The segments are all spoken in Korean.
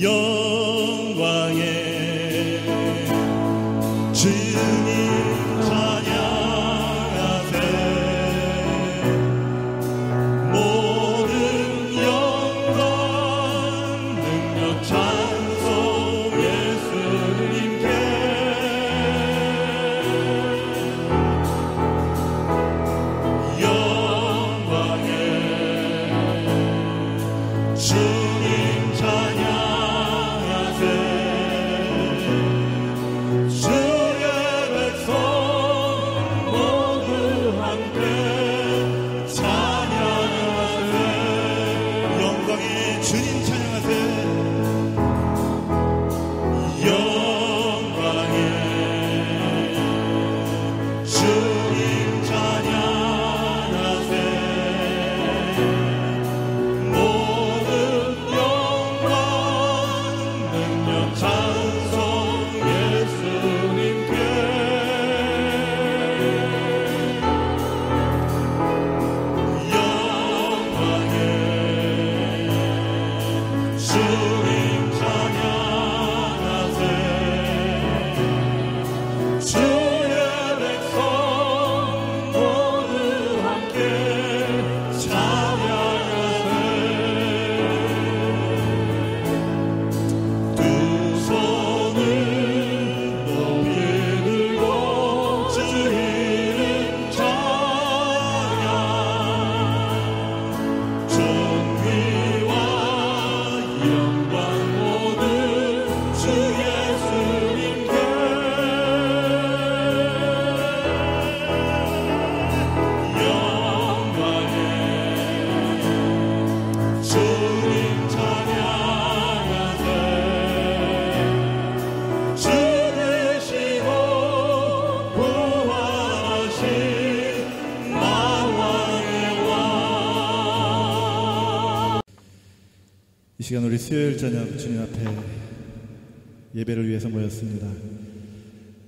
영광의 주님 찬양하세. 모든 영광 능력 찬송 예수님께. 영광의 주님 찬양하세. 주의 백성 모두 함께 찬양하세. 영광의 주님 찬양하세. 영광의 주님 찬양하세. 모든 영광 능력 찬송 예수님께. 영광의 주님 찬양하세. 주의 백성 모두 함께 찬양하세. 두 손을 높이 들고 주 이름 찬양. 존귀와 영광 모두 주 예수님께. 영광의 주님 찬양하세. 주 되시고 부활하신 만왕의 왕. 이 시간 우리 수요일 저녁 주님 앞에 예배를 위해서 모였습니다.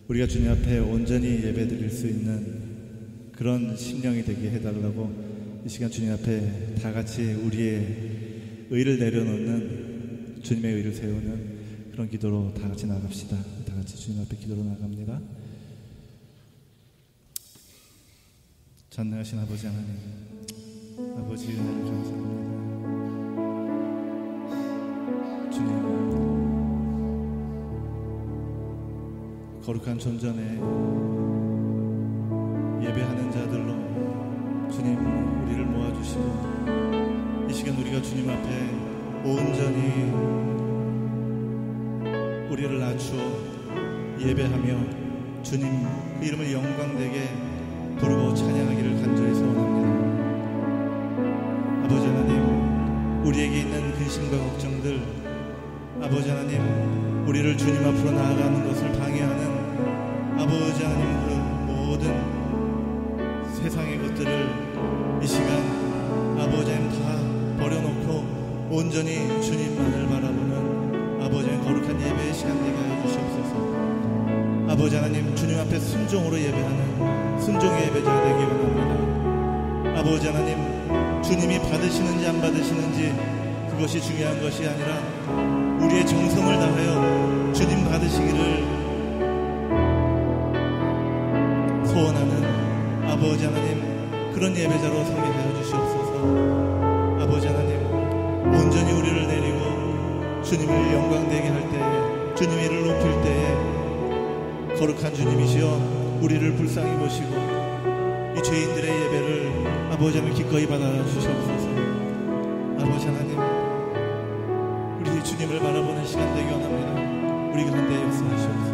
우리가 주님 앞에 온전히 예배 드릴 수 있는 그런 심령이 되게 해달라고 이 시간 주님 앞에 다 같이 우리의 의를 내려놓는, 주님의 의를 세우는 그런 기도로 다 같이 나갑시다. 다 같이 주님 앞에 기도로 나갑니다. 전능하신 아버지 하나님, 아버지 은혜를 감사합니다. 주님, 거룩한 존전에 예배하는 자들로 주님 우리를 모아주시고, 이 시간 우리가 주님 앞에 온전히 우리를 낮추어 예배하며 주님 그 이름을 영광되게 부르고 찬양하기를 간절히 소원합니다. 아버지 하나님, 우리에게 있는 근심과 걱정들, 아버지 하나님, 우리를 주님 앞으로 나아가는 것을 방해하는 아버지 하나님 그 모든 세상의 것들을 이 시간 아버지 하나님 다 버려놓고 온전히 주님만을 바라보는 아버지 하나님 거룩한 예배의 시간 되게 하여 주시옵소서. 아버지 하나님, 주님 앞에 순종으로 예배하는 순종의 예배자 되기 원합니다. 아버지 하나님, 주님이 받으시는지 안 받으시는지 그것이 중요한 것이 아니라 우리의 정성을 다하여 주님 받으시기를 소원하는 아버지 하나님 그런 예배자로 서게 하여 주시옵소서. 아버지 하나님, 온전히 우리를 내리고 주님을 영광되게 할 때에, 주님의 이를 높일 때에 거룩한 주님이시여 우리를 불쌍히 보시고 이 죄인들의 예배를 아버지 하나님 기꺼이 받아주시옵소서. 아버지 하나님, 우리 주님을 바라보는 시간 되기 원합니다. 우리 가운데 역사하시옵소서.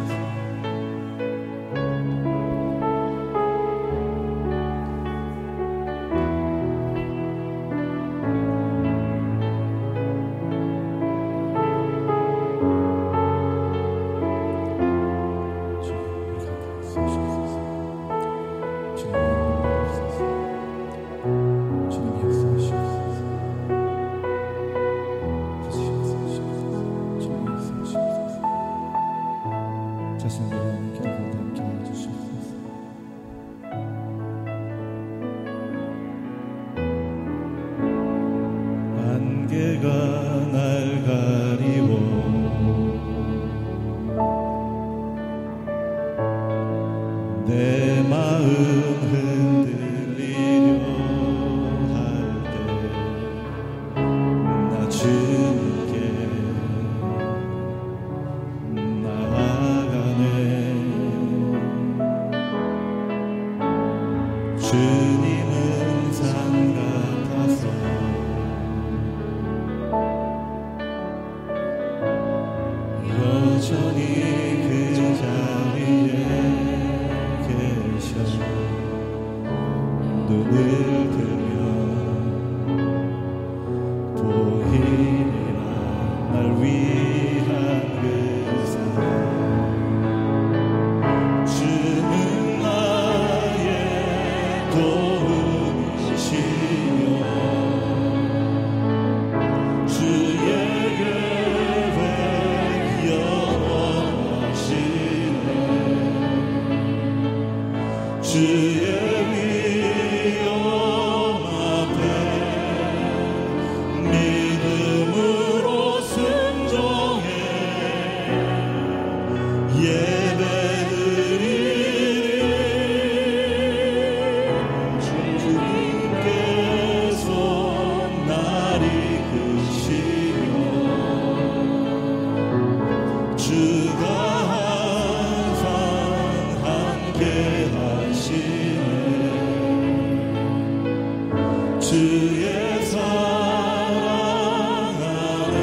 여전히 그 자리에 계셔 눈을 들면 보이리라 날 위한 그 사랑 주는 나의 도움이시며 주의 계획 영원하시네 주의 위엄 앞에 믿음으로 순종해 예배드리리 주님께서 날이 크시며 주가 항상 함께 하시네 주의 사랑 안에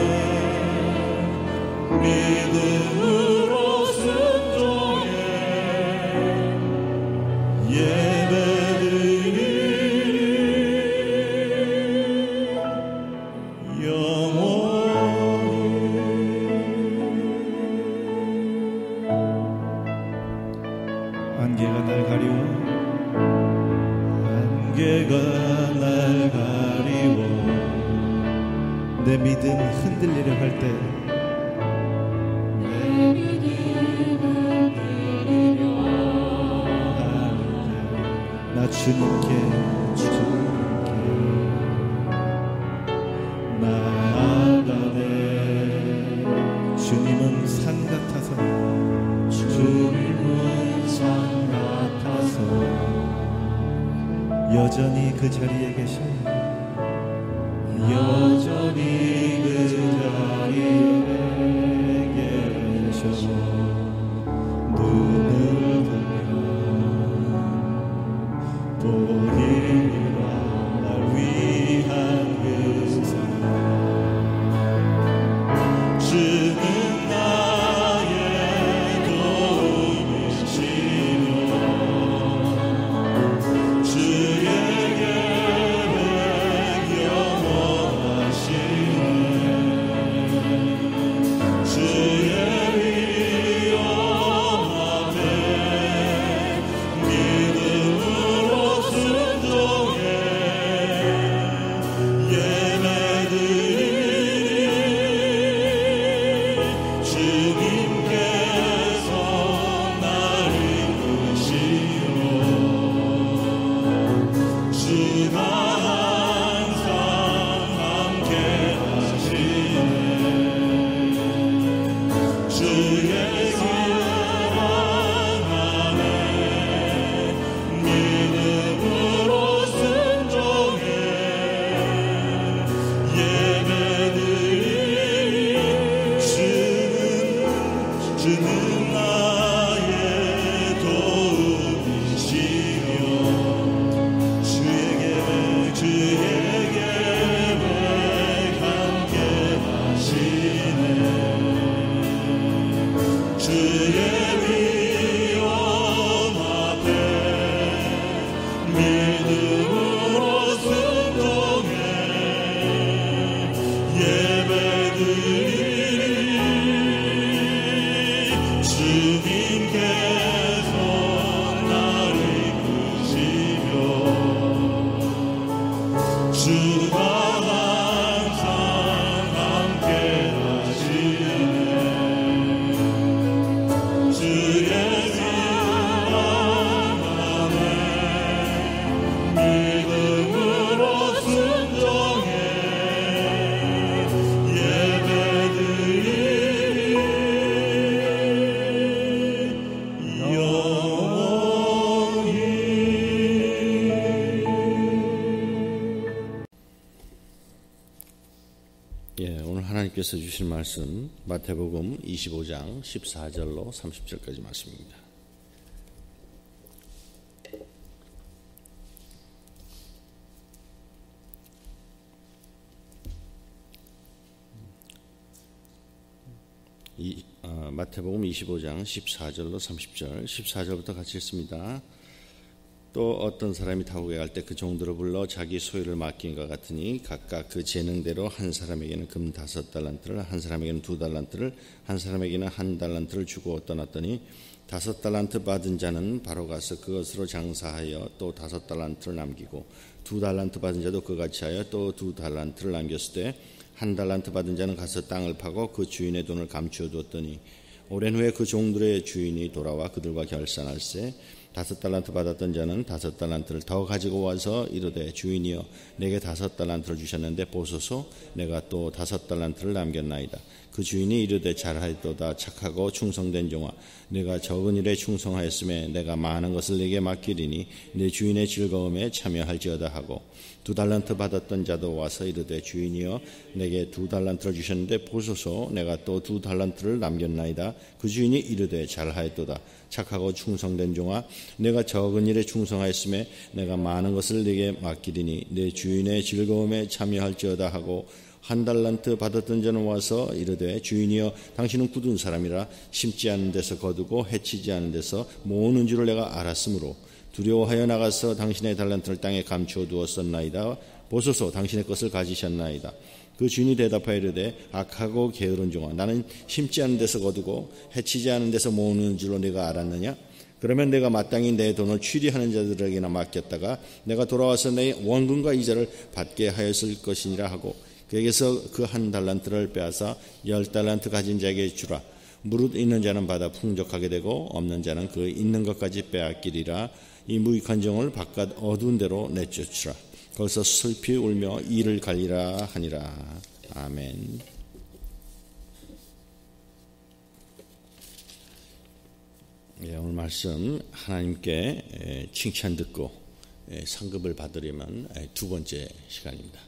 믿음으로 순종해 예배드리리 영원히 안개가 날 가리워 안개가 날 가리워 내 믿음 흔들리려 할 때 나 주님께 나아가네 주님은 산 같아서 주님은 산 같아서 여전히 그 자리에 계셔 여전히 그 자리에 계셔 눈을 들면 보이리라 날 위한 그 사랑 주는 나의 도움이시며 주의 계획 영원하시네 주의 위엄 앞에 믿음으로 순종해 예배드리리 주님께서 날 이끄시며 주가 항상 함께 하시네 주의 사랑 안에 믿음으로 순종해 예배드리리 주는 나의 도움이시며 주의 계획 함께 하시네 주의 위엄 앞에 믿음으로 순종해 예배드리리 주님께서 날 이끄시며 주가 항상 함께 하시네 주의 사랑 안에 믿음으로 순종해 예배드리리 영원히 오늘 하나님께서 주신 말씀 마태복음 25장 14절로 30절까지 말씀입니다. 마태복음 25장 14절로 30절, 14절부터 같이 읽습니다. 또 어떤 사람이 타국에 갈 때 그 종들을 불러 자기 소유를 맡긴 것 같으니 각각 그 재능대로 한 사람에게는 금 5달란트를, 한 사람에게는 2달란트를, 한 사람에게는 1달란트를 주고 떠났더니 5달란트 받은 자는 바로 가서 그것으로 장사하여 또 5달란트를 남기고 2달란트 받은 자도 그같이 하여 또 2달란트를 남겼을 때 1달란트 받은 자는 가서 땅을 파고 그 주인의 돈을 감추어 두었더니 오랜 후에 그 종들의 주인이 돌아와 그들과 결산할세 5달란트 받았던 자는 5달란트를 더 가지고 와서 이르되 주인이여 내게 5달란트를 주셨는데 보소서 내가 또 5달란트를 남겼나이다. 그 주인이 이르되 잘하였도다 착하고 충성된 종아 내가 적은 일에 충성하였음에 내가 많은 것을 내게 맡기리니 내 주인의 즐거움에 참여할지어다 하고 2달란트 받았던 자도 와서 이르되 주인이여 내게 2달란트를 주셨는데 보소서 내가 또 2달란트를 남겼나이다. 그 주인이 이르되 잘하였도다 착하고 충성된 종아 내가 적은 일에 충성하였음에 내가 많은 것을 내게 맡기리니 내 주인의 즐거움에 참여할지어다 하고 1달란트 받았던 자는 와서 이르되 주인이여 당신은 굳은 사람이라 심지 않은 데서 거두고 해치지 않은 데서 모으는 줄을 내가 알았으므로 두려워하여 나가서 당신의 달란트를 땅에 감추어 두었었나이다. 보소서 당신의 것을 가지셨나이다. 그 주인이 대답하여 이르되 악하고 게으른 종아 나는 심지 않은 데서 거두고 해치지 않은 데서 모으는 줄로 내가 알았느냐. 그러면 내가 마땅히 내 돈을 취리하는 자들에게나 맡겼다가 내가 돌아와서 내 원금과 이자를 받게 하였을 것이니라 하고 그에게서 그 1달란트를 빼앗아 10달란트 가진 자에게 주라. 무릇 있는 자는 받아 풍족하게 되고 없는 자는 그 있는 것까지 빼앗기리라. 이 무익한 종을 바깥 어두운 데로 내쫓으라. 거기서 슬피 울며 이를 갈리라 하니라. 아멘. 오늘 말씀 하나님께 칭찬 듣고 상급을 받으려면 두 번째 시간입니다.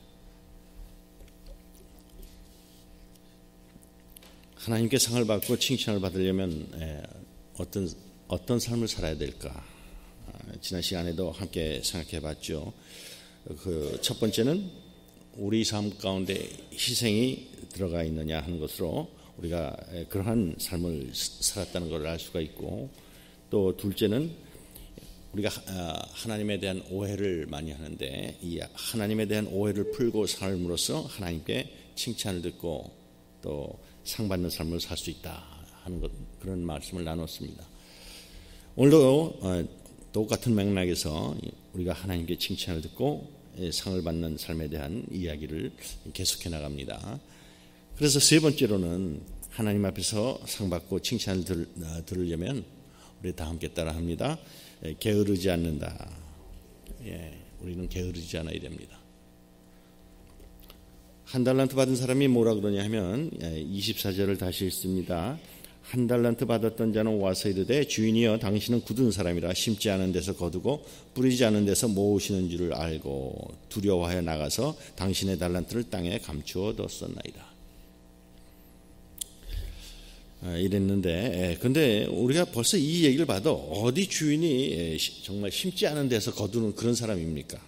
하나님께 상을 받고 칭찬을 받으려면 어떤 삶을 살아야 될까? 지난 시간에도 함께 생각해 봤죠. 그 첫 번째는 우리 삶 가운데 희생이 들어가 있느냐 하는 것으로 우리가 그러한 삶을 살았다는 것을 알 수가 있고, 또 둘째는 우리가 하나님에 대한 오해를 많이 하는데 이 하나님에 대한 오해를 풀고 삶으로써 하나님께 칭찬을 듣고 또 상받는 삶을 살 수 있다 하는 것, 그런 말씀을 나눴습니다. 오늘도 똑같은 맥락에서 우리가 하나님께 칭찬을 듣고 상을 받는 삶에 대한 이야기를 계속해 나갑니다. 그래서 세 번째로는 하나님 앞에서 상 받고 칭찬을 들으려면 우리 다 함께 따라합니다. 게으르지 않는다. 우리는 게으르지 않아야 됩니다. 1달란트 받은 사람이 뭐라 그러냐 하면 24절을 다시 읽습니다. 1달란트 받았던 자는 와서 이르되 주인이여 당신은 굳은 사람이라 심지 않은 데서 거두고 뿌리지 않은 데서 모으시는 줄을 알고 두려워하여 나가서 당신의 달란트를 땅에 감추어 뒀었나이다. 이랬는데 근데 우리가 벌써 이 얘기를 봐도 어디 주인이 정말 심지 않은 데서 거두는 그런 사람입니까?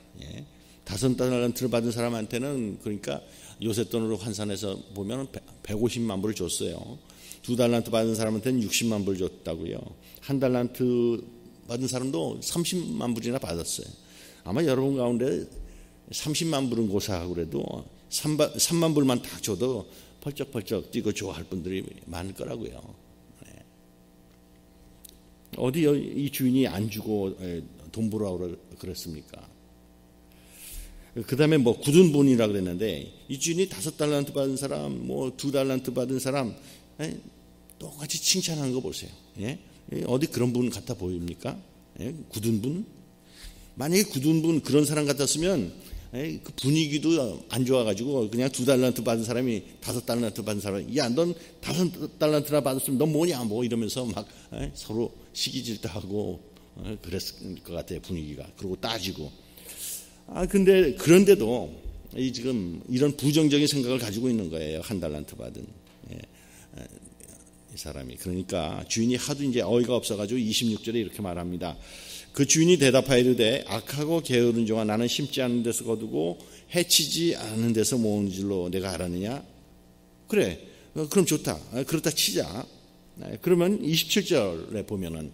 5달란트를 받은 사람한테는 그러니까 요새 돈으로 환산해서 보면 150만 불을 줬어요. 2달란트 받은 사람한테는 60만 불 줬다고요. 1달란트 받은 사람도 30만 불이나 받았어요. 아마 여러분 가운데 30만 불은 고사하고 그래도 3만 불만 딱 줘도 펄쩍펄쩍 뛰고 좋아할 분들이 많을 거라고요. 어디 이 주인이 안 주고 돈 벌으라고 그랬습니까? 그 다음에 굳은 분이라 그랬는데 이 주인이 5달란트 받은 사람, 2달란트 받은 사람 똑같이 칭찬하는 거 보세요. 어디 그런 분 같아 보입니까? 굳은 분? 만약에 굳은 분 그런 사람 같았으면 그 분위기도 안 좋아가지고 그냥 2달란트 받은 사람이 5달란트 받은 사람이 야, 넌 5달란트나 받았으면 넌 뭐냐 이러면서 막 서로 시기질투하고 그랬을 것 같아요. 분위기가. 그리고 따지고. 근데 그런데도 지금 이런 부정적인 생각을 가지고 있는 거예요. 1달란트 받은 이 사람이. 그러니까 주인이 하도 이제 어이가 없어가지고 26절에 이렇게 말합니다. 그 주인이 대답하여 이르되 악하고 게으른 종아 나는 심지 않은 데서 거두고 해치지 않은 데서 모으는 줄로 내가 알았느냐? 그래, 그럼 좋다. 그렇다 치자. 그러면 27절에 보면은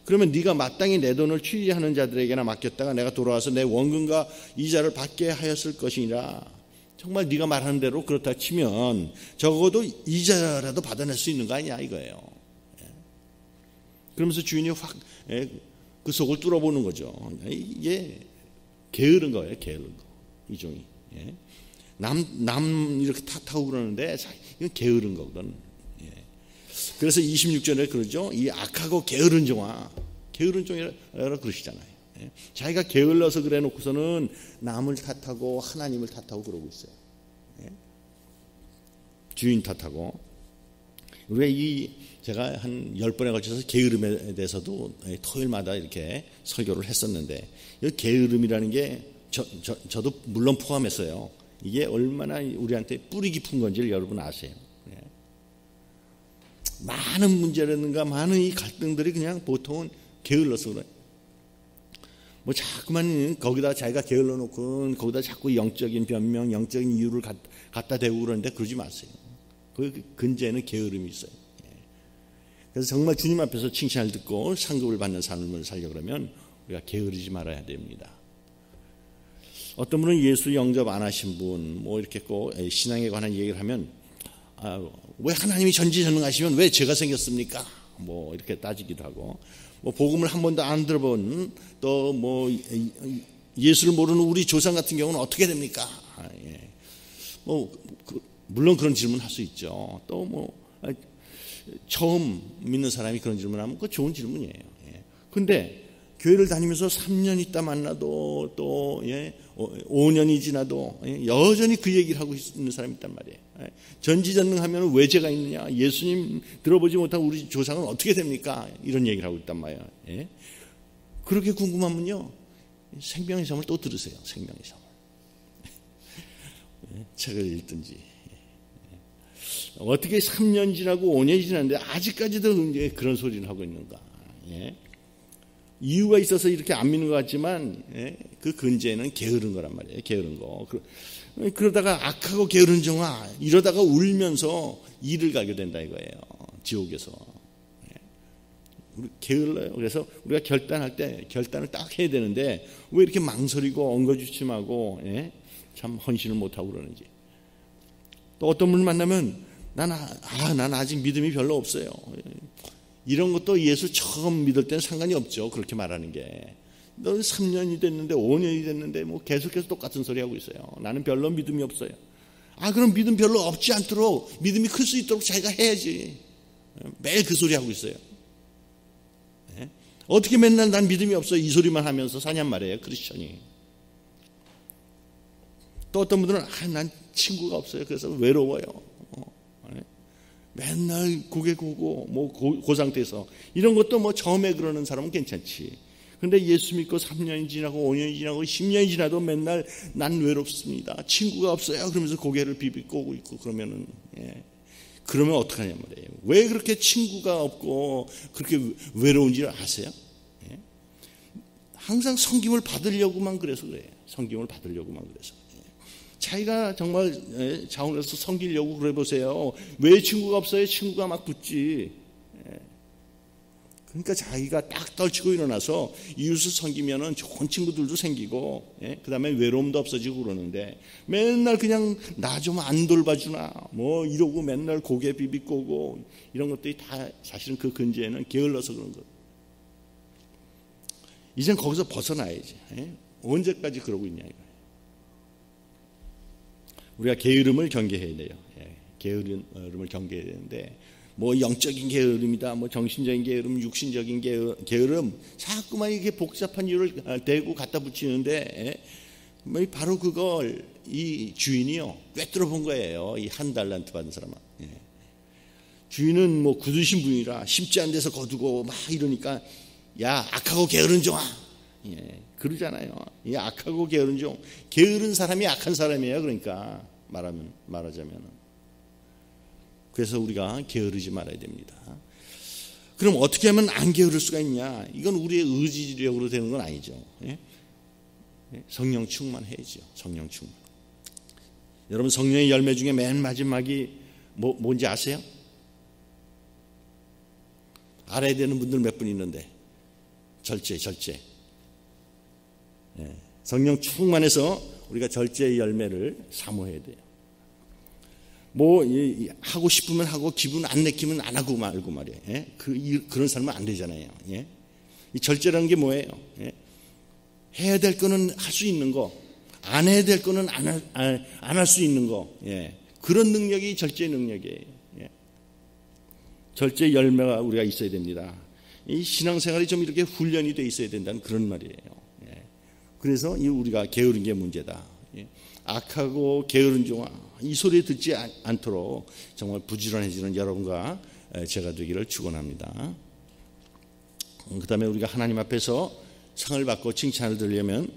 그러면 네가 마땅히 내 돈을 취하는 자들에게나 맡겼다가 내가 돌아와서 내 원금과 이자를 받게 하였을 것이니라. 정말 네가 말하는 대로 그렇다 치면 적어도 이자라도 받아낼 수 있는 거 아니야 이거예요. 그러면서 주인이 확 그 속을 뚫어보는 거죠. 이게 게으른 거예요. 게으른 거. 이 종이. 남 이렇게 탓하고 그러는데 이건 게으른 거거든. 그래서 26절에 그러죠. 이 악하고 게으른 종아, 게으른 종이라 그러시잖아요. 자기가 게을러서 그래 놓고서는 남을 탓하고 하나님을 탓하고 그러고 있어요. 주인 탓하고. 우리가 제가 한 10번에 걸쳐서 게으름에 대해서도 토요일마다 이렇게 설교를 했었는데 이 게으름이라는 게 저도 물론 포함했어요. 이게 얼마나 우리한테 뿌리 깊은 건지를 여러분 아세요. 많은 문제라든가 많은 이 갈등들이 그냥 보통은 게을러서 그래. 뭐 자꾸만 거기다 자기가 게을러 놓고 거기다 자꾸 영적인 변명, 영적인 이유를 갖다 대고 그러는데 그러지 마세요. 그 근저에는 게으름이 있어요. 그래서 정말 주님 앞에서 칭찬을 듣고 상급을 받는 삶을 살려고 그러면 우리가 게으르지 말아야 됩니다. 어떤 분은 예수 영접 안 하신 분, 뭐 이렇게 꼭 신앙에 관한 얘기를 하면 왜 하나님이 전지전능하시면 왜 죄가 생겼습니까? 뭐 이렇게 따지기도 하고, 뭐 복음을 한 번도 안 들어본 또 뭐 예수를 모르는 우리 조상 같은 경우는 어떻게 됩니까? 물론 그런 질문 할 수 있죠. 또 뭐 처음 믿는 사람이 그런 질문하면 그거 좋은 질문이에요. 근데 교회를 다니면서 3년 있다 만나도 또 5년이 지나도 여전히 그 얘기를 하고 있는 사람이 있단 말이에요. 전지전능하면 왜 죄가 있느냐? 예수님 들어보지 못한 우리 조상은 어떻게 됩니까? 이런 얘기를 하고 있단 말이에요. 그렇게 궁금하면요, 생명의 섬을 또 들으세요. 생명의 섬을. 책을 읽든지. 어떻게 3년 지나고 5년이 지났는데 아직까지도 이제 그런 소리를 하고 있는가? 이유가 있어서 이렇게 안 믿는 것 같지만 그 근저에는 게으른 거란 말이에요. 게으른 거. 그러다가 악하고 게으른 종아 이러다가 울면서 일을 가게 된다 이거예요. 지옥에서. 우리 게을러요. 그래서 우리가 결단할 때 결단을 딱 해야 되는데 왜 이렇게 망설이고 엉거주춤하고 참 헌신을 못하고 그러는지. 또 어떤 분을 만나면 난 아직 믿음이 별로 없어요. 이런 것도 예수 처음 믿을 때는 상관이 없죠. 그렇게 말하는 게. 너 3년이 됐는데 5년이 됐는데 뭐 계속해서 똑같은 소리 하고 있어요. 나는 별로 믿음이 없어요. 그럼 믿음 별로 없지 않도록 믿음이 클 수 있도록 자기가 해야지. 매일 그 소리 하고 있어요. 어떻게 맨날 난 믿음이 없어요 이 소리만 하면서 사냔 말이에요. 크리스천이. 또 어떤 분들은 난 친구가 없어요. 그래서 외로워요. 맨날 고개 굽고 뭐 그 상태에서 이런 것도 뭐 처음에 그러는 사람은 괜찮지. 근데 예수 믿고 3년이 지나고 5년이 지나고 10년이 지나도 맨날 난 외롭습니다. 친구가 없어요. 그러면서 고개를 비비고 있고 그러면은 그러면 어떡하냐 말이에요. 왜 그렇게 친구가 없고 그렇게 외로운지 아세요? 항상 섬김을 받으려고만 그래서 그래요. 섬김을 받으려고만 그래서. 자기가 정말 자원해서 섬기려고 그래 보세요. 왜 친구가 없어요? 친구가 막 붙지. 그러니까 자기가 딱 떨치고 일어나서 이웃을 섬기면은 좋은 친구들도 생기고, 그 다음에 외로움도 없어지고 그러는데 맨날 그냥 나 좀 안 돌봐주나 뭐 이러고 맨날 고개 비비꼬고 이런 것들이 다 사실은 그 근저에는 게을러서 그런 거. 이젠 거기서 벗어나야지. 언제까지 그러고 있냐 이거예요. 우리가 게으름을 경계해야 돼요. 게으름을 경계해야 되는데 뭐 영적인 게으름이다, 뭐 정신적인 게으름, 육신적인 게으름 자꾸만 이렇게 복잡한 이유를 대고 갖다 붙이는데 바로 그걸 이 주인이요 꿰뚫어 본 거예요. 이 한 달란트 받은 사람은. 주인은 뭐 굳으신 분이라 쉽지 않은 데서 거두고 막 이러니까 야 악하고 게으른 종아. 그러잖아요. 이 악하고 게으른 종, 게으른 사람이 악한 사람이에요. 그러니까 말하자면. 그래서 우리가 게으르지 말아야 됩니다. 그럼 어떻게 하면 안 게으를 수가 있냐? 이건 우리의 의지력으로 되는 건 아니죠. 성령 충만해야죠. 성령 충만. 여러분 성령의 열매 중에 맨 마지막이 뭔지 아세요? 알아야 되는 분들 몇 분 있는데. 절제. 성령 충만해서 우리가 절제의 열매를 사모해야 돼요. 하고 싶으면 하고 기분 안 내키면 안 하고 말고 말이에요. 그런 삶은 안 되잖아요. 이 절제라는 게 뭐예요? 해야 될 거는 할 수 있는 거, 안 해야 될 거는 안 할 수 있는 거, 그런 능력이 절제의 능력이에요. 절제의 열매가 우리가 있어야 됩니다. 이 신앙생활이 좀 이렇게 훈련이 돼 있어야 된다는 그런 말이에요. 그래서 우리가 게으른 게 문제다. 악하고 게으른 종아, 이 소리 듣지 않도록 정말 부지런해지는 여러분과 제가 되기를 축원합니다. 그 다음에 우리가 하나님 앞에서 상을 받고 칭찬을 들으려면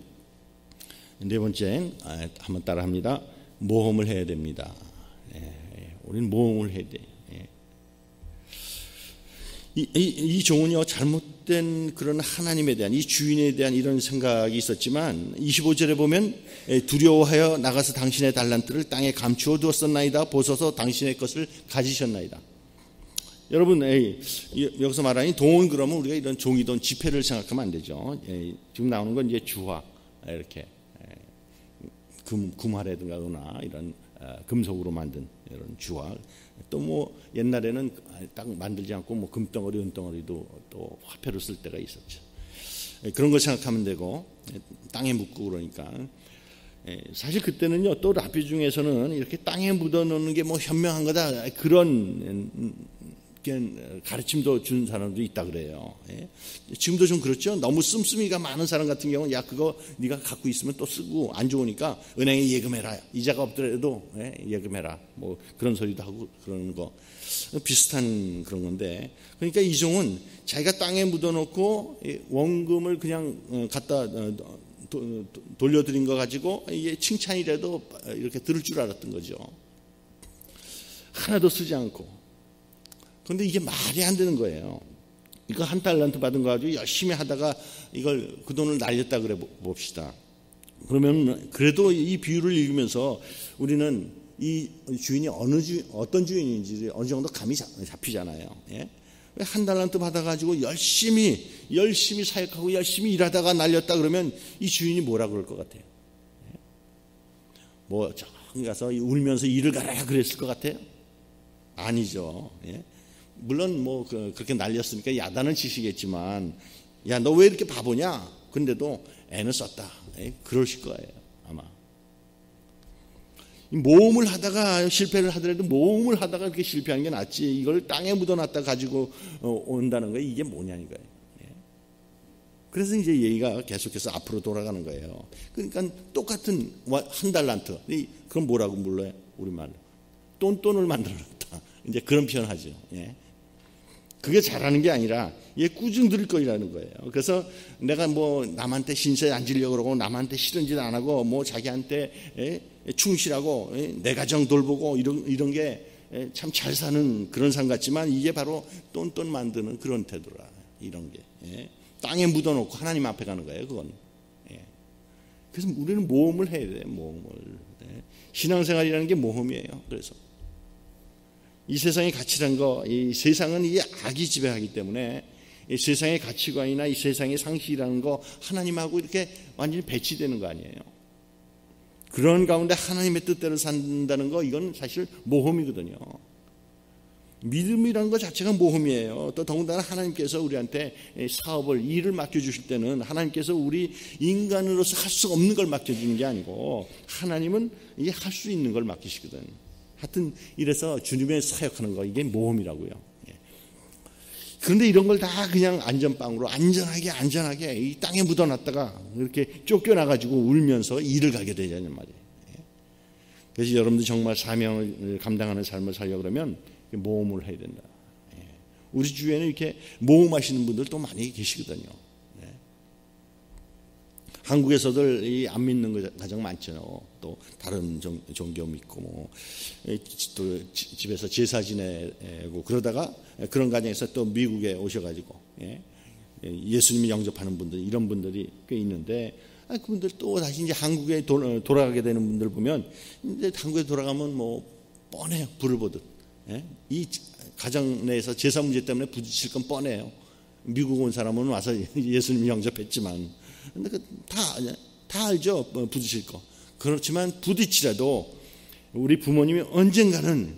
네 번째 한번 따라합니다. 모험을 해야 됩니다. 우리는 모험을 해야 돼요. 이 종은요, 잘못된 그런 하나님에 대한, 이 주인에 대한 이런 생각이 있었지만 25절에 보면 두려워하여 나가서 당신의 달란트를 땅에 감추어 두었었나이다. 보소서 당신의 것을 가지셨나이다. 여러분, 여기서 말하는 돈은 그러면 우리가 이런 종이돈 지폐를 생각하면 안 되죠. 지금 나오는 건 이제 주화, 이렇게 금화라든가 이런 금속으로 만든 이런 주화. 또 옛날에는 딱 만들지 않고 금덩어리, 은덩어리도 또 화폐로 쓸 때가 있었죠. 그런 걸 생각하면 되고, 땅에 묻고 그러니까. 사실 그때는요, 또 라비 중에서는 이렇게 땅에 묻어 놓는 게 현명한 거다, 그런 가르침도 준 사람도 있다 그래요. 지금도 좀 그렇죠. 너무 씀씀이가 많은 사람 같은 경우는 그거 네가 갖고 있으면 또 쓰고 안 좋으니까 은행에 예금해라, 이자가 없더라도 예금해라, 그런 소리도 하고 그러는 거 비슷한 그런 건데, 그러니까 이 종은 자기가 땅에 묻어놓고 원금을 그냥 갖다 돌려드린 거 가지고 이게 칭찬이라도 이렇게 들을 줄 알았던 거죠. 하나도 쓰지 않고. 그런데 이게 말이 안 되는 거예요. 이거 한 달란트 받은 거 가지고 열심히 하다가 이걸 그 돈을 날렸다 그래 봅시다. 그러면 그래도 이 비유를 읽으면서 우리는 이 주인이 어떤 주인인지 어느 정도 감이 잡히잖아요. 한 달란트 받아가지고 열심히 사역하고 열심히 일하다가 날렸다 그러면 이 주인이 뭐라 그럴 것 같아요? 저기 가서 울면서 일을 가라 그랬을 것 같아요? 아니죠. 물론 그렇게 날렸으니까 야단은 치시겠지만, 야, 너 왜 이렇게 바보냐? 근데도 애는 썼다, 그러실 거예요, 아마. 모험을 하다가 실패를 하더라도 모험을 하다가 그렇게 실패하는 게 낫지, 이걸 땅에 묻어놨다 가지고 온다는 거예요. 이게 뭐냐는 거예요. 그래서 이제 얘기가 계속해서 앞으로 돌아가는 거예요. 그러니까 똑같은 한 달란트, 그럼 뭐라고 불러요? 우리말로 똔똔을 만들어놨다, 이제 그런 표현하죠. 그게 잘하는 게 아니라 꾸중 들을 거라는 거예요. 그래서 내가 남한테 신세에 앉으려고 그러고 남한테 싫은 짓 안 하고 자기한테 충실하고 내 가정 돌보고 이런 게 참 잘 사는 그런 삶 같지만, 이게 바로 똔똔 만드는 그런 태도라. 이런 게 땅에 묻어놓고 하나님 앞에 가는 거예요, 그건. 그래서 우리는 모험을 해야 돼요, 모험을. 신앙생활이라는 게 모험이에요. 그래서 이 세상의 가치란 거, 이 세상은 이 악이 지배하기 때문에 이 세상의 가치관이나 이 세상의 상식이라는 거 하나님하고 이렇게 완전히 배치되는 거 아니에요. 그런 가운데 하나님의 뜻대로 산다는 거, 이건 사실 모험이거든요. 믿음이라는 것 자체가 모험이에요. 또 더군다나 하나님께서 우리한테 사업을, 일을 맡겨주실 때는 하나님께서 우리 인간으로서 할 수 없는 걸 맡겨주는 게 아니고 하나님은 이게 할 수 있는 걸 맡기시거든. 하여튼 이래서 주님의 사역하는 거, 이게 모험이라고요. 그런데 이런 걸 다 그냥 안전빵으로 안전하게 이 땅에 묻어놨다가 이렇게 쫓겨나가지고 울면서 일을 가게 되자는 말이에요. 그래서 여러분들 정말 사명을 감당하는 삶을 살려고 그러면 모험을 해야 된다. 우리 주위에는 이렇게 모험하시는 분들 또 많이 계시거든요. 한국에서도 이 안 믿는 거 가장 많죠. 또 다른 종교 믿고 또 집에서 제사 지내고 그러다가 그런 가정에서 또 미국에 오셔가지고 예수님을 영접하는 분들, 이런 분들이 꽤 있는데, 그분들 또 다시 이제 한국에 돌아가게 되는 분들 보면, 이제 한국에 돌아가면 뻔해요. 불을 보듯. 이 가정 내에서 제사 문제 때문에 부딪힐 건 뻔해요. 미국 온 사람은 와서 예수님 영접했지만, 근데 다 알죠, 부딪힐 거. 그렇지만 부딪히라도 우리 부모님이 언젠가는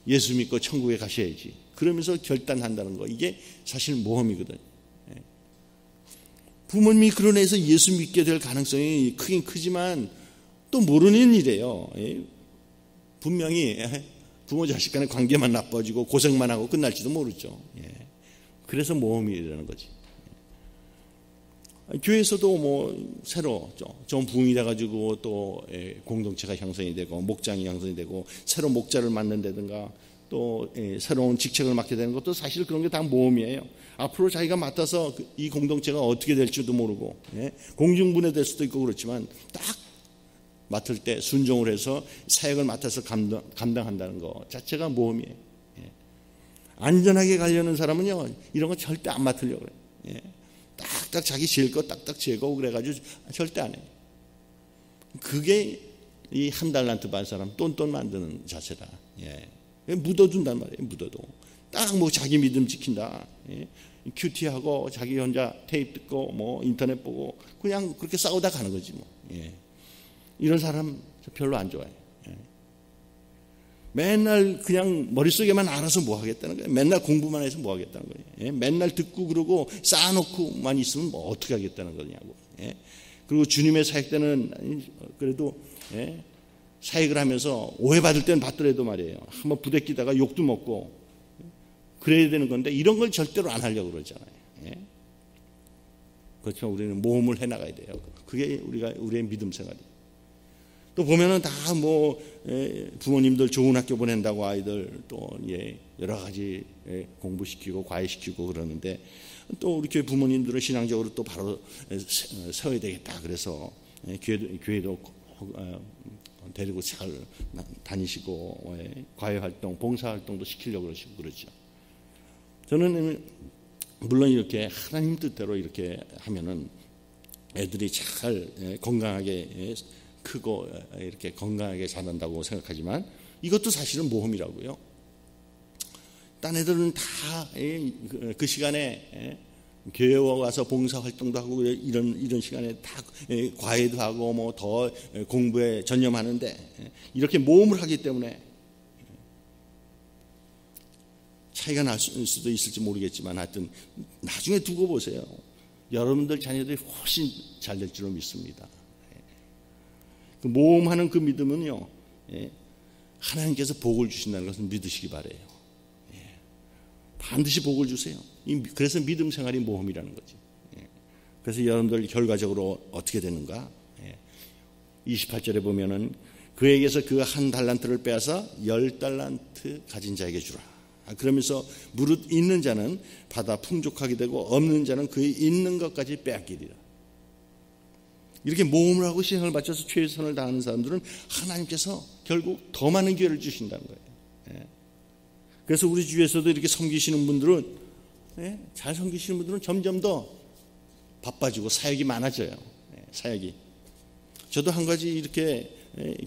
예수 믿고 천국에 가셔야지, 그러면서 결단한다는 거, 이게 사실 모험이거든요. 부모님이 그런 애에서 예수 믿게 될 가능성이 크긴 크지만 또 모르는 일이에요. 분명히 부모 자식 간의 관계만 나빠지고 고생만 하고 끝날지도 모르죠. 그래서 모험이라는 거지. 교회에서도 뭐 새로 좀 부흥이 돼가지고 또 공동체가 형성이 되고 목장이 형성이 되고 새로 목자를 맡는다든가 또 새로운 직책을 맡게 되는 것도 사실 그런 게 다 모험이에요. 앞으로 자기가 맡아서 이 공동체가 어떻게 될지도 모르고 공중분해될 수도 있고 그렇지만 딱 맡을 때 순종을 해서 사역을 맡아서 감당한다는 것 자체가 모험이에요. 안전하게 가려는 사람은요 이런 거 절대 안 맡으려고 그래요. 딱딱 자기 지을 거 딱딱 재고 그래가지고 절대 안 해요. 그게 이 한 달란트 받은 사람 똔똔 만드는 자세다. 묻어둔단 말이에요. 묻어도 딱 뭐 자기 믿음 지킨다, 큐티하고 자기 혼자 테이프 듣고 뭐 인터넷 보고 그냥 그렇게 싸우다 가는 거지 뭐. 이런 사람 별로 안 좋아해요. 맨날 그냥 머릿속에만 알아서 뭐 하겠다는 거예요. 맨날 공부만 해서 뭐 하겠다는 거예요. 맨날 듣고 그러고 쌓아놓고만 있으면 뭐 어떻게 하겠다는 거냐고. 그리고 주님의 사역 때는 그래도 사역을 하면서 오해받을 때는 받더라도 말이에요. 한번 부대끼다가 욕도 먹고 그래야 되는 건데 이런 걸 절대로 안 하려고 그러잖아요. 그렇지만 우리는 모험을 해나가야 돼요. 그게 우리의 믿음 생활이에요. 또 보면은 다 뭐 부모님들 좋은 학교 보낸다고 아이들 또 여러 가지 공부시키고 과외시키고 그러는데 또 우리 교회 부모님들은 신앙적으로 또 바로 세워야 되겠다. 그래서 교회도 데리고 잘 다니시고 과외활동, 봉사활동도 시키려고 그러시고 그러죠. 저는 물론 이렇게 하나님 뜻대로 이렇게 하면은 애들이 잘 건강하게 크고 이렇게 건강하게 자란다고 생각하지만 이것도 사실은 모험이라고요. 딴 애들은 다 그 시간에 교회 와서 봉사활동도 하고 이런 시간에 다 과외도 하고 뭐 더 공부에 전념하는데 이렇게 모험을 하기 때문에 차이가 날 수도 있을지 모르겠지만 하여튼 나중에 두고 보세요. 여러분들 자녀들이 훨씬 잘 될 줄로 믿습니다. 그 모험하는 그 믿음은요 하나님께서 복을 주신다는 것을 믿으시기 바라요. 반드시 복을 주세요. 그래서 믿음 생활이 모험이라는 거지. 그래서 여러분들 결과적으로 어떻게 되는가? 28절에 보면은 그에게서 그 한 달란트를 빼앗아 10달란트 가진 자에게 주라. 그러면서 무릇 있는 자는 받아 풍족하게 되고 없는 자는 그의 있는 것까지 빼앗기리라. 이렇게 모험을 하고 시행을 바쳐서 최선을 다하는 사람들은 하나님께서 결국 더 많은 기회를 주신다는 거예요. 그래서 우리 주위에서도 이렇게 섬기시는 분들은 잘 섬기시는 분들은 점점 더 바빠지고 사역이 많아져요. 사역이. 저도 한 가지 이렇게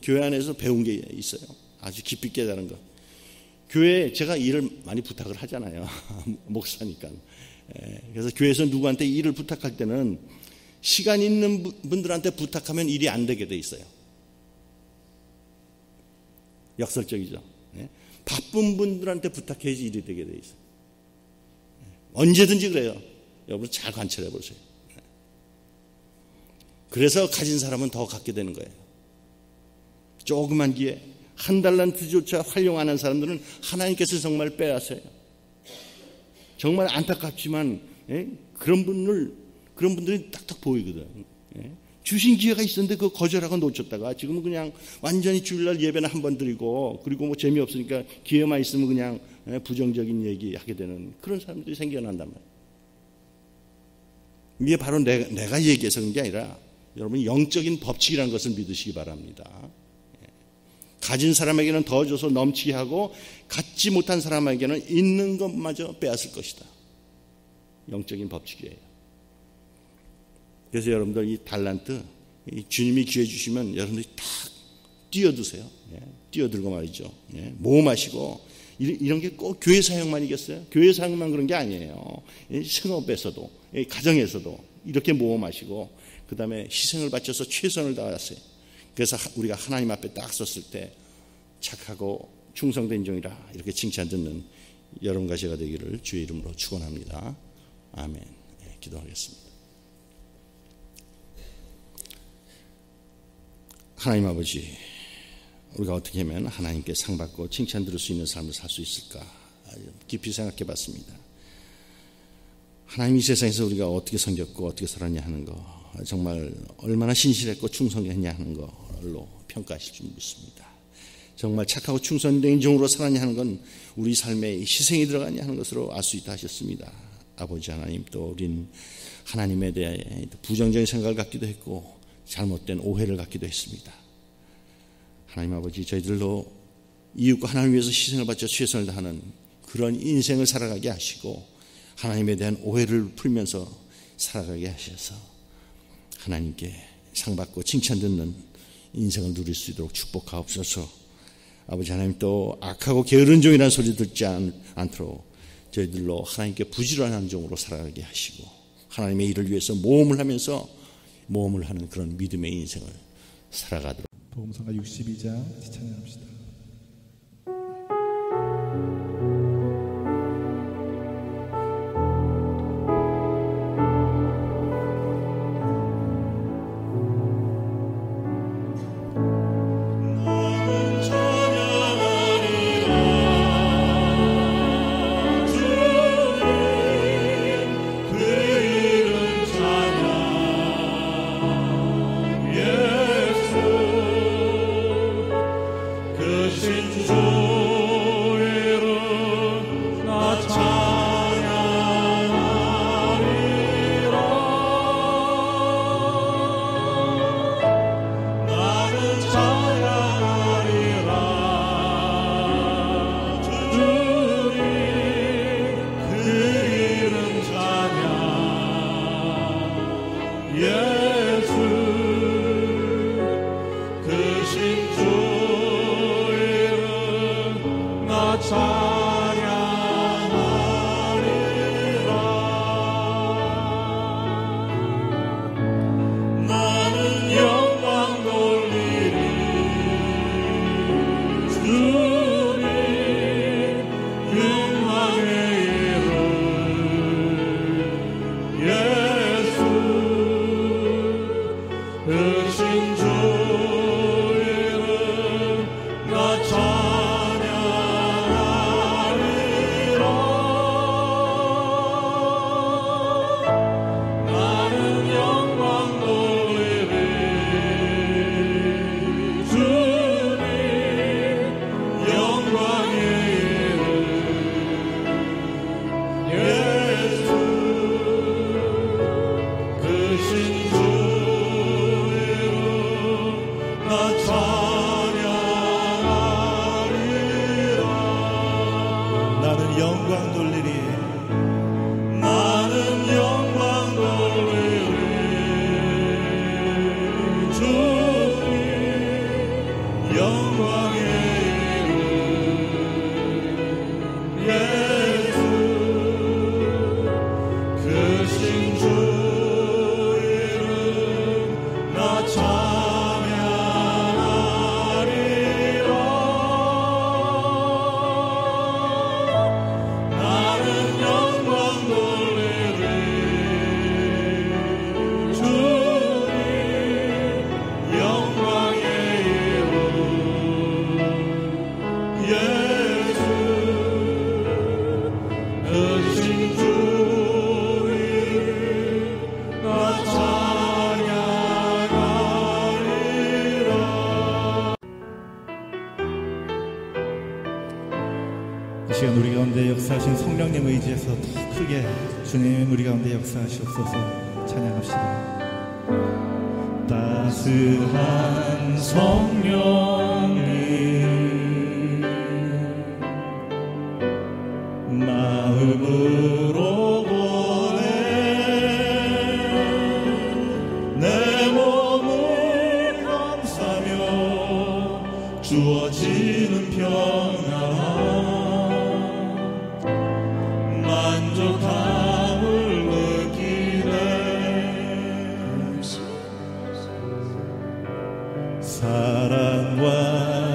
교회 안에서 배운 게 있어요. 아주 깊이 깨달은 거. 교회에 제가 일을 많이 부탁을 하잖아요. 목사니까. 그래서 교회에서 누구한테 일을 부탁할 때는 시간 있는 분들한테 부탁하면 일이 안 되게 돼 있어요. 역설적이죠. 바쁜 분들한테 부탁해야지 일이 되게 돼 있어요. 언제든지 그래요. 여러분 잘 관찰해 보세요. 그래서 가진 사람은 더 갖게 되는 거예요. 조그만 기회, 한 달란트조차 활용하는 사람들은 하나님께서 정말 빼앗아요. 정말 안타깝지만 그런 분들이 딱딱 보이거든. 주신 기회가 있었는데 그거 거절하고 놓쳤다가 지금은 그냥 완전히 주일날 예배는 한 번 드리고 그리고 뭐 재미없으니까 기회만 있으면 그냥 부정적인 얘기 하게 되는 그런 사람들이 생겨난단 말이에요. 이게 바로 내가 얘기해서 그런 게 아니라 여러분 영적인 법칙이라는 것을 믿으시기 바랍니다. 가진 사람에게는 더 줘서 넘치게 하고 갖지 못한 사람에게는 있는 것마저 빼앗을 것이다. 영적인 법칙이에요. 그래서 여러분들 이 달란트 주님이 기회 주시면 여러분들이 딱 뛰어드세요. 뛰어들고 말이죠. 모험하시고 이런 게 꼭 교회 사역만이겠어요? 교회 사역만 그런 게 아니에요. 생업에서도, 가정에서도 이렇게 모험하시고 그 다음에 희생을 바쳐서 최선을 다하세요. 그래서 우리가 하나님 앞에 딱 섰을 때 착하고 충성된 종이라 이렇게 칭찬 듣는 여러분과 제가 되기를 주의 이름으로 축원합니다. 아멘. 기도하겠습니다. 하나님 아버지, 우리가 어떻게 하면 하나님께 상받고 칭찬 들을 수 있는 삶을 살 수 있을까 깊이 생각해 봤습니다. 하나님 이 세상에서 우리가 어떻게 섬겼고 어떻게 살았냐 하는 거, 정말 얼마나 신실했고 충성했냐 하는 걸로 평가하실 줄 믿습니다. 정말 착하고 충성된 종으로 살았냐 하는 건 우리 삶에 희생이 들어갔냐 하는 것으로 알 수 있다 하셨습니다. 아버지 하나님, 또 우린 하나님에 대해 부정적인 생각을 갖기도 했고 잘못된 오해를 갖기도 했습니다. 하나님 아버지, 저희들로 이웃과 하나님 위해서 희생을 바쳐 최선을 다하는 그런 인생을 살아가게 하시고 하나님에 대한 오해를 풀면서 살아가게 하셔서 하나님께 상받고 칭찬 듣는 인생을 누릴 수 있도록 축복하옵소서. 아버지 하나님, 또 악하고 게으른 종이라는 소리 듣지 않도록 저희들로 하나님께 부지런한 종으로 살아가게 하시고 하나님의 일을 위해서 모험을 하면서 모험을 하는 그런 믿음의 인생을 살아가도록. 복음성가 62장 찬양합시다. 이 시간 우리 가운데 역사하신 성령님 의지해서 더 크게 주님 우리 가운데 역사하시옵소서. 찬양합시다. 따스한 성령님 마음으로 보내 내 몸을 감싸며 주어지는 평안 만족함을 느끼네. 사랑과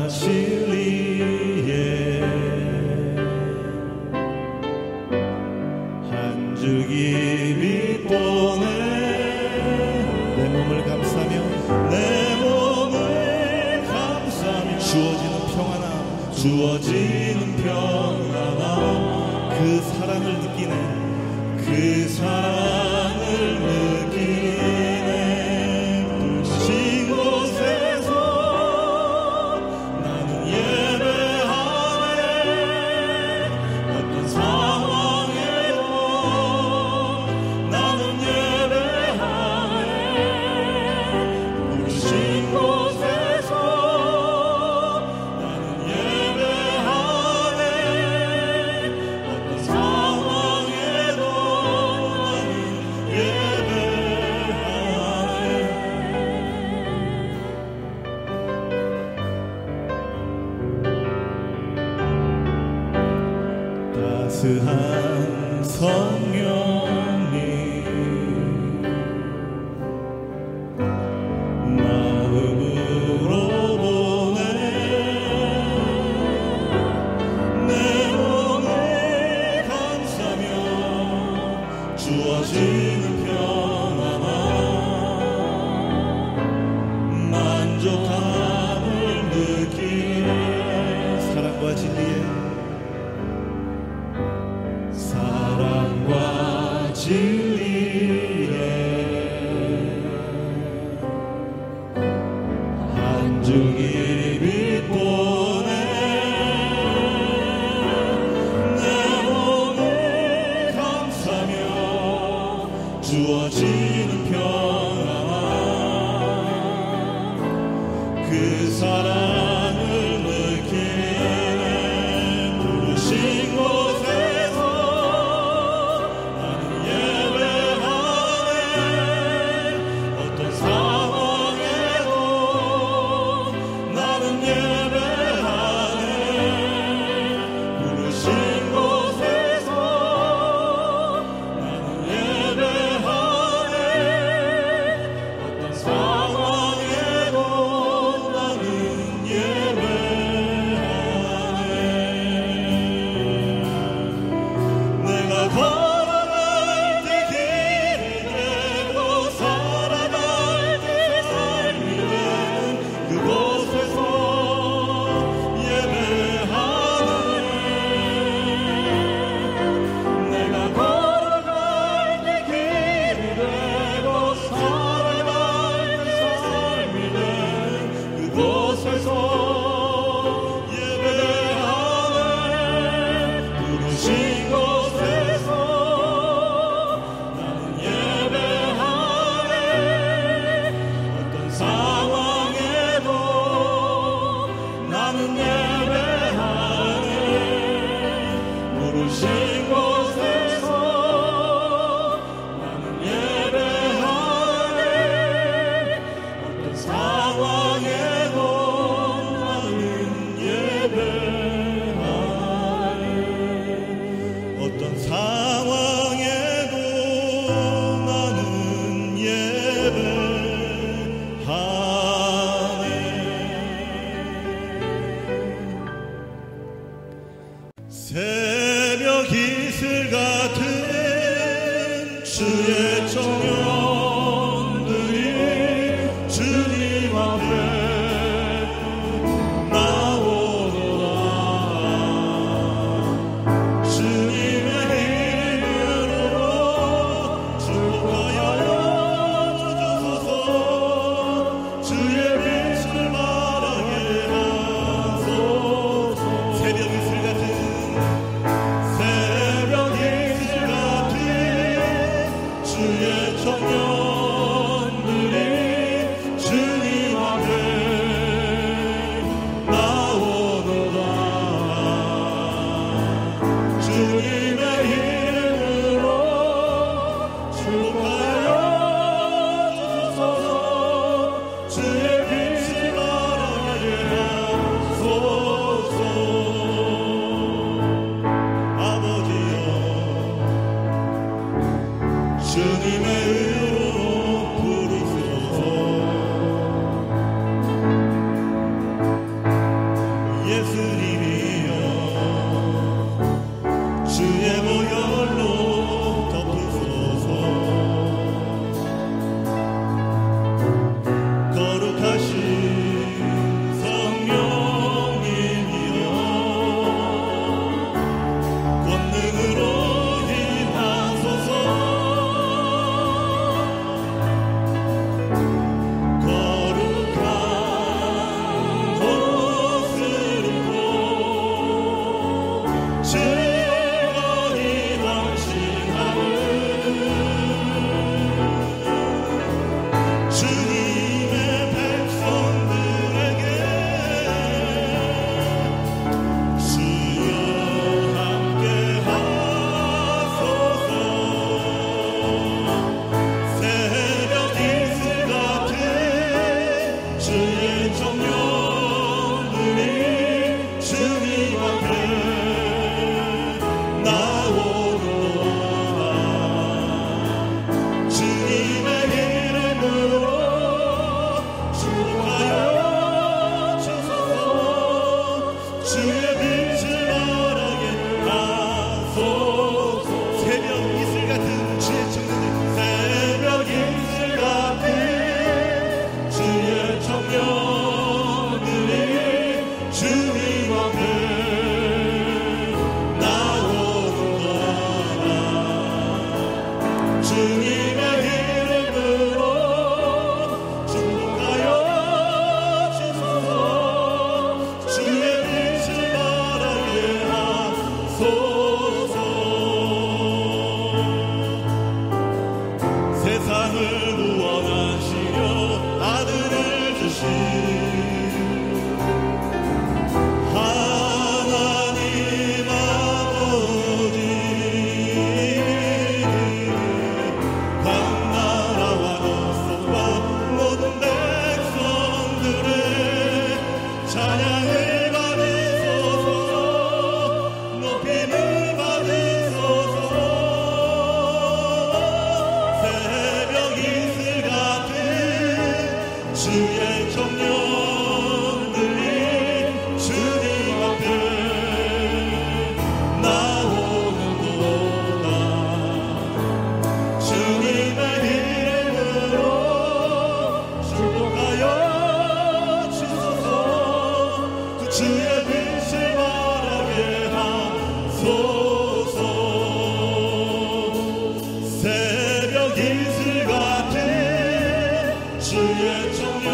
진리에 한 줄기 빛 보내. 내 몸을 감싸며 주어지는 평안함 그 사랑을 느끼네. 그 사랑을 느끼네. 부신 곳에서 나는 예배하네. 어떤 상황에도 나는 예배하네. 부신 곳에서 따스한 성령님 마음으로 보내. 내 몸을 감싸며 주어지는 평안함 만족함을 느끼네. 사랑과 진리에 한 줄기 빛 보내. 내 몸을 감싸며 주어지는 평안함 그 사랑을 느끼네. 부르신 곳에서 새벽 이슬 같은 주의 청년들이 주님 앞에 나오노라. 주님의 이름으로 축복하여 주소서. 주의 빛을 바라게 하소서. 새벽 이슬 같은 새벽 이슬 주의 보혈로 덮으소서. 거룩하신 성령님이여 권능으로 임하소서. 거룩한 곳으로 즐거이 당신함을 주님의 백성들에게 주여 함께 하소서. 새벽 이슬 같은 주의 청년들이 주님 앞에 나오노라. 주님의 이름으로 축복하여 주소서. 주의 빛을 바라게 하소서. 새벽 이슬 같은 주의 청년들, 새벽 이슬 같은 주의 청년들이 주님 앞에 나오노라. 주님의 이름으로 축복하여 주소서. 주의 빛을 바라게 하소서. 세상을 구원하시려 아들을 주신 하나님 아버지, 광나라와 넉성과 모든 백성들의 찬양을 받으소서. 높임을 받으소서. 새벽 이슬 같은 주의 청년들이 주님 앞에 나오는도다. 주님의 이름으로 축복하여 주소서. 그 주의 빛을 바라게 하소서. 새벽 이슬 같은 주의 청년